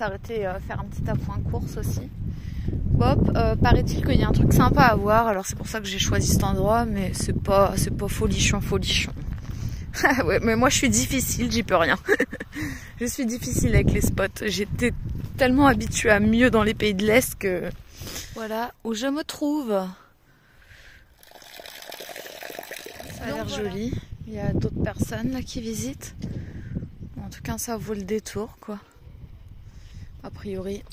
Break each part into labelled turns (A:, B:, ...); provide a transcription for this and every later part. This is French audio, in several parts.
A: s'arrêter faire un petit appoint course aussi. Hop, paraît-il qu'il y a un truc sympa à voir, alors c'est pour ça que j'ai choisi cet endroit, mais c'est pas folichon. Ouais, mais moi je suis difficile, j'y peux rien. Je suis difficile avec les spots. J'étais tellement habituée à mieux dans les pays de l'Est que voilà où je me trouve. Ça a l'air joli. Il y a d'autres personnes là qui visitent. En tout cas, ça vaut le détour, quoi. A priori.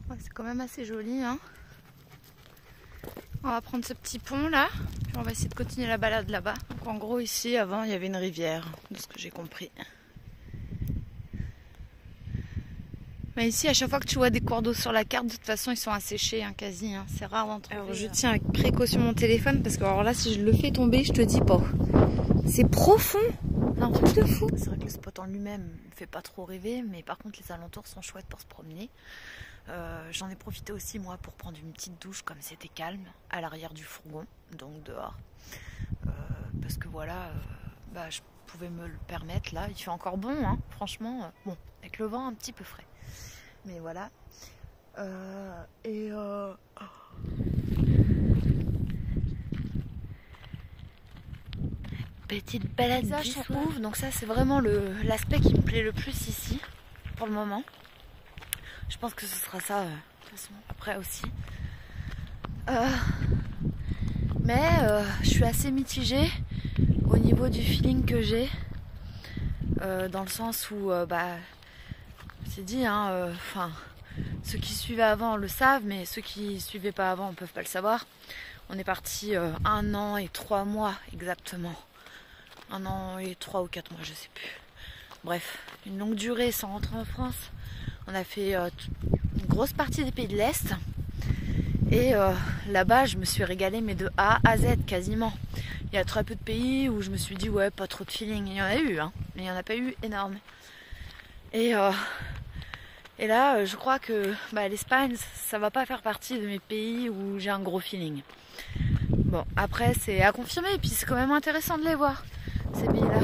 A: Ouais, c'est quand même assez joli, hein. On va prendre ce petit pont là, puis on va essayer de continuer la balade là-bas. Donc en gros ici, avant, il y avait une rivière, de ce que j'ai compris. Mais ici, à chaque fois que tu vois des cours d'eau sur la carte, de toute façon, ils sont asséchés, hein, quasi. Hein. C'est rare d'en trouver. Alors je tiens avec précaution mon téléphone, parce que alors là, si je le fais tomber, je te dis pas. C'est profond, c'est un truc de fou. C'est vrai que le spot en lui-même ne fait pas trop rêver, mais par contre, les alentours sont chouettes pour se promener. J'en ai profité aussi moi pour prendre une petite douche comme c'était calme à l'arrière du fourgon, donc dehors, parce que voilà, je pouvais me le permettre. Là il fait encore bon, hein, franchement, bon, avec le vent un petit peu frais, mais voilà. Petite balade du soir. Donc ça c'est vraiment l'aspect qui me plaît le plus ici pour le moment. Je pense que ce sera ça de toute façon après aussi. Mais je suis assez mitigée au niveau du feeling que j'ai. Dans le sens où, c'est dit, hein, ceux qui suivaient avant le savent, mais ceux qui suivaient pas avant ne peuvent pas le savoir. On est parti 1 an et 3 mois exactement. 1 an et 3 ou 4 mois, je sais plus. Bref, une longue durée sans rentrer en France. On a fait une grosse partie des pays de l'Est. Et là-bas, je me suis régalée, mais de A à Z quasiment. Il y a très peu de pays où je me suis dit, ouais, pas trop de feeling. Il y en a eu, hein, mais il n'y en a pas eu énorme. Et là, je crois que l'Espagne, ça va pas faire partie de mes pays où j'ai un gros feeling. Bon, après, c'est à confirmer. Et puis, c'est quand même intéressant de les voir, ces pays-là.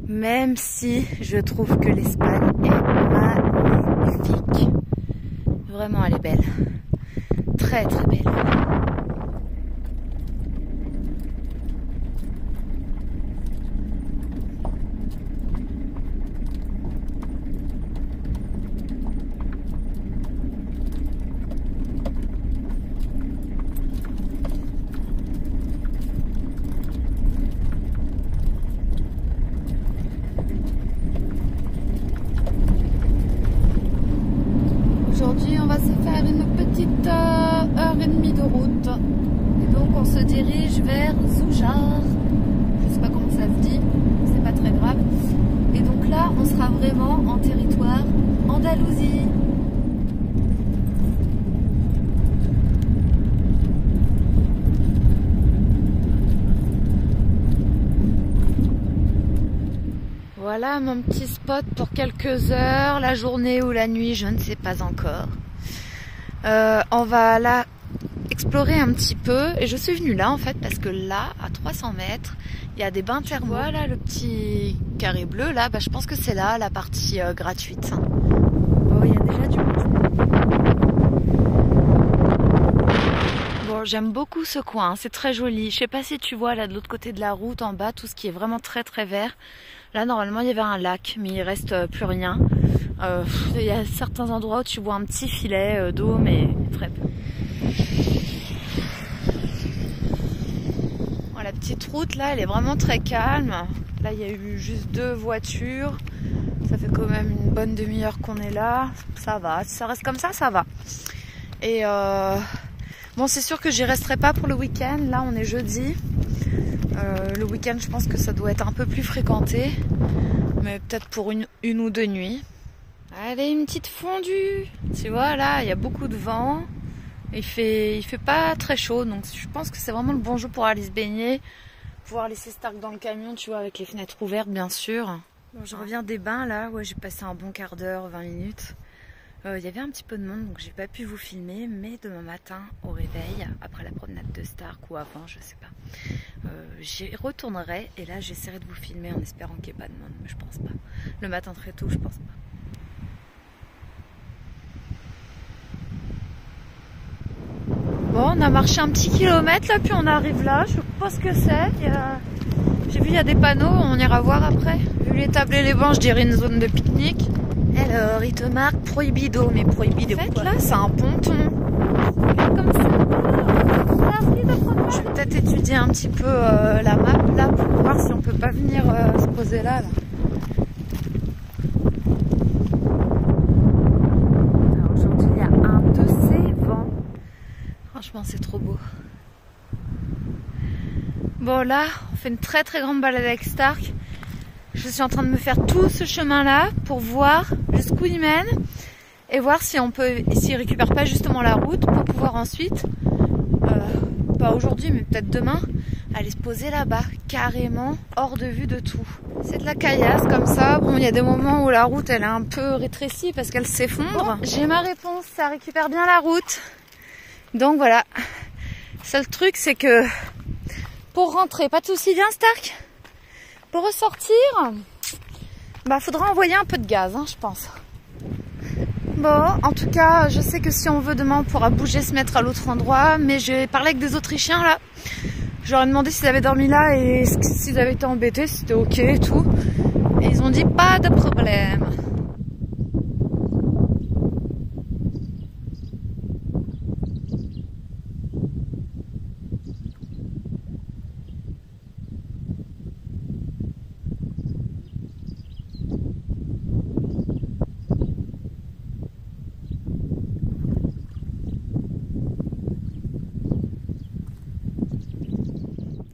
A: Même si je trouve que l'Espagne est magnifique. Vraiment, elle est belle. Très, très belle. Aujourd'hui, on va se faire une petite heure et demie de route. Et donc, on se dirige vers Zoujar. Je sais pas comment ça se dit, c'est pas très grave. Et donc là, on sera vraiment en territoire Andalousie. Voilà mon petit spot pour quelques heures, la journée ou la nuit, je ne sais pas encore. On va là explorer un petit peu et je suis venue là en fait parce que là, à 300 mètres, il y a des bains thermaux. Voilà le petit carré bleu là, je pense que c'est là la partie gratuite. Oh, il y a déjà du monde. Bon, j'aime beaucoup ce coin, c'est très joli. Je sais pas si tu vois là de l'autre côté de la route en bas, tout ce qui est vraiment très très vert. Là, normalement, il y avait un lac, mais il reste plus rien. Il y a certains endroits où tu vois un petit filet d'eau, mais très peu. Bon, la petite route, là, elle est vraiment très calme. Là, il y a eu juste 2 voitures. Ça fait quand même une bonne demi-heure qu'on est là. Ça va, si ça reste comme ça va. Et bon, c'est sûr que j'y resterai pas pour le week-end. Là, on est jeudi. Le week-end, je pense que ça doit être un peu plus fréquenté, mais peut-être pour une ou 2 nuits. Allez, une petite fondue. Tu vois, là, il y a beaucoup de vent. Il fait pas très chaud, donc je pense que c'est vraiment le bon jour pour aller se baigner, pouvoir laisser Stark dans le camion, tu vois, avec les fenêtres ouvertes, bien sûr. Bon, je reviens des bains, là. Ouais, j'ai passé un bon quart d'heure, 20 minutes. Il y avait un petit peu de monde, donc j'ai pas pu vous filmer, mais demain matin au réveil, après la promenade de Stark ou avant, je sais pas, j'y retournerai et là j'essaierai de vous filmer en espérant qu'il n'y ait pas de monde, mais je pense pas. Le matin très tôt, je pense pas. Bon, on a marché un petit kilomètre là, puis on arrive là, je sais pas ce que c'est. J'ai vu il y a des panneaux, on ira voir après. Vu les tables et les bancs, je dirais une zone de pique-nique. Alors, il te marque prohibido, mais prohibido. En fait, là, c'est un ponton. Comme ça. Je vais peut-être étudier un petit peu la map là pour voir si on peut pas venir se poser là. Alors, aujourd'hui, il y a un de ces vents. Franchement, c'est trop beau. Bon, là, on fait une très très grande balade avec Stark. Je suis en train de me faire tout ce chemin-là pour voir jusqu'où il mène et voir si on peut, s'il récupère pas justement la route pour pouvoir ensuite, pas aujourd'hui mais peut-être demain, aller se poser là-bas, carrément hors de vue de tout. C'est de la caillasse comme ça. Bon, il y a des moments où la route elle est un peu rétrécie parce qu'elle s'effondre. Bon, j'ai ma réponse, ça récupère bien la route. Donc voilà. Seul truc c'est que pour rentrer, pas de soucis, viens Stark. Pour ressortir, bah faudra envoyer un peu de gaz, hein, je pense. Bon, en tout cas, je sais que si on veut demain, on pourra bouger, se mettre à l'autre endroit. Mais j'ai parlé avec des Autrichiens là. Je leur ai demandé s'ils avaient dormi là et s'ils avaient été embêtés, si c'était ok et tout. Et ils ont dit pas de problème.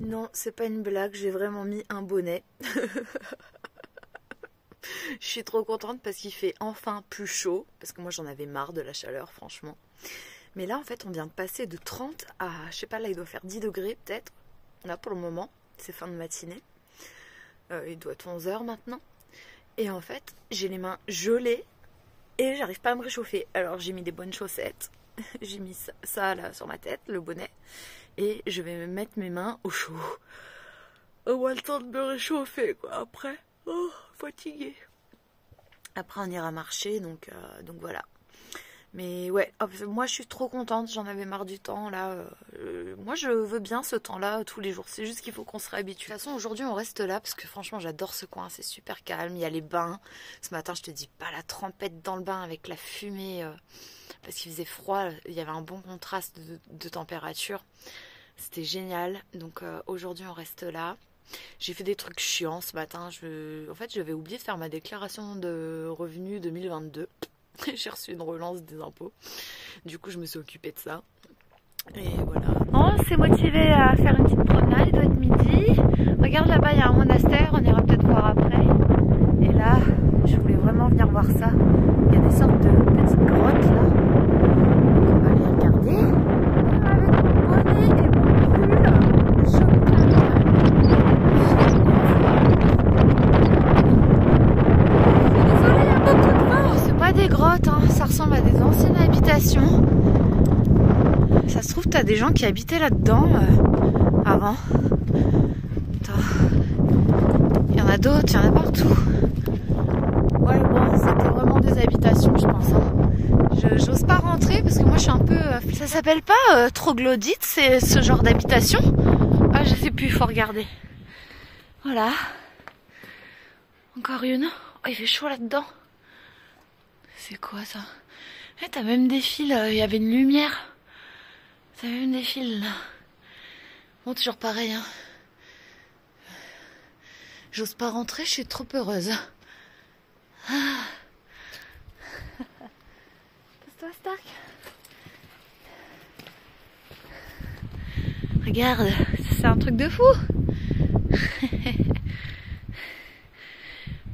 A: Non, c'est pas une blague, j'ai vraiment mis un bonnet. Je suis trop contente parce qu'il fait enfin plus chaud. Parce que moi j'en avais marre de la chaleur, franchement. Mais là en fait on vient de passer de 30 à, je sais pas, là il doit faire 10 degrés peut-être. Là pour le moment, c'est fin de matinée. Il doit être 11 h maintenant. Et en fait j'ai les mains gelées et j'arrive pas à me réchauffer. Alors j'ai mis des bonnes chaussettes. J'ai mis ça là sur ma tête, le bonnet. Et je vais mettre mes mains au chaud. Au moins le temps de me réchauffer, quoi. Après, oh, fatiguée. Après, on ira marcher, donc voilà. Mais ouais, moi je suis trop contente, j'en avais marre du temps là. Moi je veux bien ce temps-là tous les jours, c'est juste qu'il faut qu'on se réhabitue. De toute façon, aujourd'hui on reste là parce que franchement j'adore ce coin, c'est super calme. Il y a les bains. Ce matin, je te dis pas la trempette dans le bain avec la fumée parce qu'il faisait froid, il y avait un bon contraste de température. C'était génial. Donc aujourd'hui on reste là. J'ai fait des trucs chiants ce matin. En fait, j'avais oublié de faire ma déclaration de revenus 2022. J'ai reçu une relance des impôts. Du coup, je me suis occupée de ça. Et voilà. On s'est motivé à faire une petite promenade. Il doit être midi. Regarde là-bas, il y a un monastère. On ira peut-être voir après. Et là, je voulais vraiment venir voir ça. Il y a des sortes de petites grottes là. Donc on va aller regarder. Avec mon bonnet et mon pull. Des grottes, hein. Ça ressemble à des anciennes habitations. Ça se trouve, t'as des gens qui habitaient là-dedans avant. Il y en a d'autres, il y en a partout. Ouais, bon, c'était vraiment des habitations, je pense. Hein. J'ose pas rentrer parce que moi je suis un peu. Ça s'appelle pas troglodyte, c'est ce genre d'habitation. Ah, je sais plus, il faut regarder. Voilà. Encore une. Oh, il fait chaud là-dedans. C'est quoi ça? Eh, t'as même des fils, il y avait une lumière. T'as même des fils là. Bon, toujours pareil, hein. J'ose pas rentrer, je suis trop heureuse. Ah. Passe-toi, Stark. Regarde, c'est un truc de fou.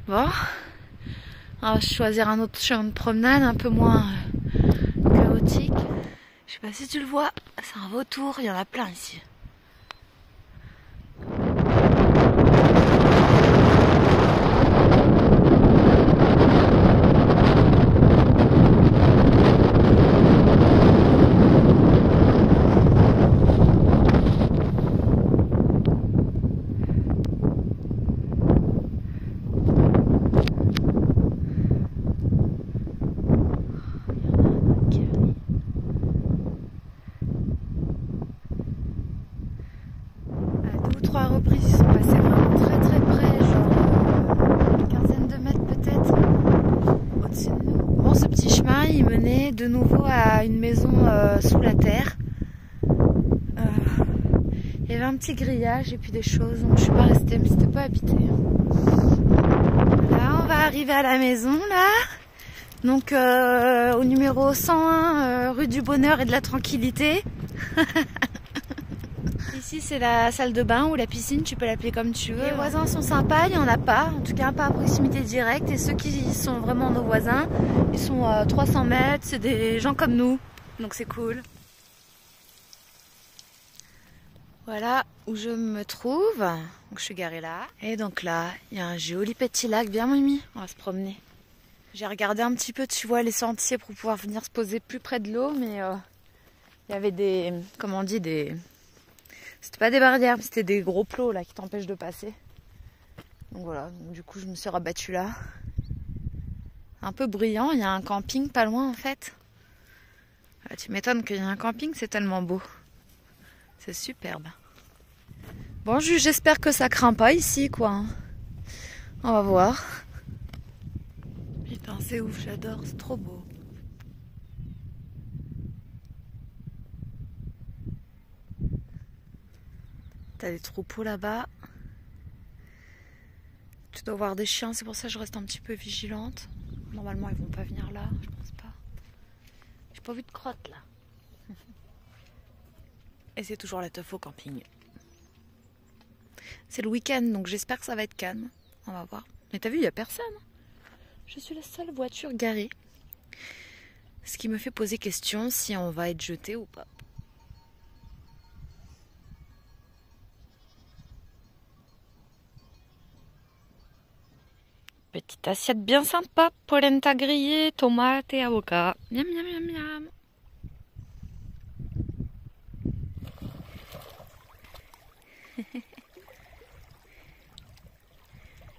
A: Bon. On va choisir un autre chemin de promenade un peu moins chaotique. Je sais pas si tu le vois, c'est un vautour, il y en a plein ici. est de nouveau à une maison sous la terre. Il y avait un petit grillage et puis des choses, donc je suis pas restée, mais c'était pas habité. Là, on va arriver à la maison, là. Donc, au numéro 101, rue du Bonheur et de la Tranquillité. Ici, c'est la salle de bain ou la piscine, tu peux l'appeler comme tu veux. Les voisins sont sympas, il n'y en a pas, en tout cas pas à proximité directe. Et ceux qui sont vraiment nos voisins, ils sont à 300 mètres, c'est des gens comme nous, donc c'est cool. Voilà où je me trouve, donc je suis garée là. Et donc là, il y a un joli petit lac, viens Mimi, on va se promener. J'ai regardé un petit peu, tu vois, les sentiers pour pouvoir venir se poser plus près de l'eau, mais il y avait des, comment on dit, des... C'était pas des barrières, c'était des gros plots là qui t'empêchent de passer. Donc voilà, donc, du coup je me suis rabattue là. Un peu bruyant, il y a un camping pas loin en fait. Ah, tu m'étonnes qu'il y ait un camping, c'est tellement beau. C'est superbe. Bon, j'espère que ça craint pas ici quoi. On va voir. Putain, c'est ouf, j'adore, c'est trop beau. T'as des troupeaux là-bas. Tu dois voir des chiens, c'est pour ça que je reste un petit peu vigilante. Normalement, ils vont pas venir là, je pense pas. J'ai pas vu de crotte là. Et c'est toujours la teuf au camping. C'est le week-end, donc j'espère que ça va être calme. On va voir. Mais t'as vu, il n'y a personne. Je suis la seule voiture garée. Ce qui me fait poser question si on va être jeté ou pas. Petite assiette bien sympa, polenta grillée, tomates et avocat. Miam miam miam miam.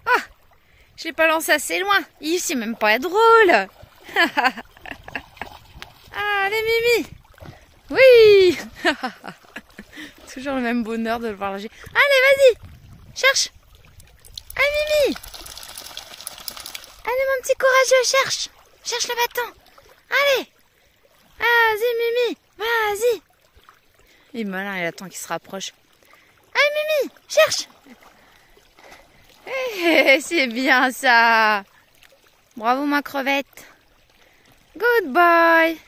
A: Ah, je l'ai pas lancé assez loin. C'est même pas drôle. Allez Mimi. Oui. Toujours le même bonheur de le voir nager. Allez vas-y, cherche. Allez Mimi. Allez mon petit courageux, cherche. Cherche le bâton. Allez. Vas-y Mimi, vas-y. Il est malin, il attend qu'il se rapproche. Allez Mimi, cherche. C'est bien ça. Bravo ma crevette. Good boy.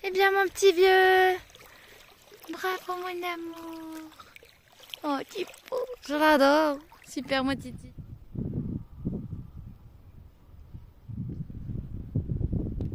A: Eh bien mon petit vieux. Bravo mon amour. Oh petit pot. Je l'adore. Super mon titi.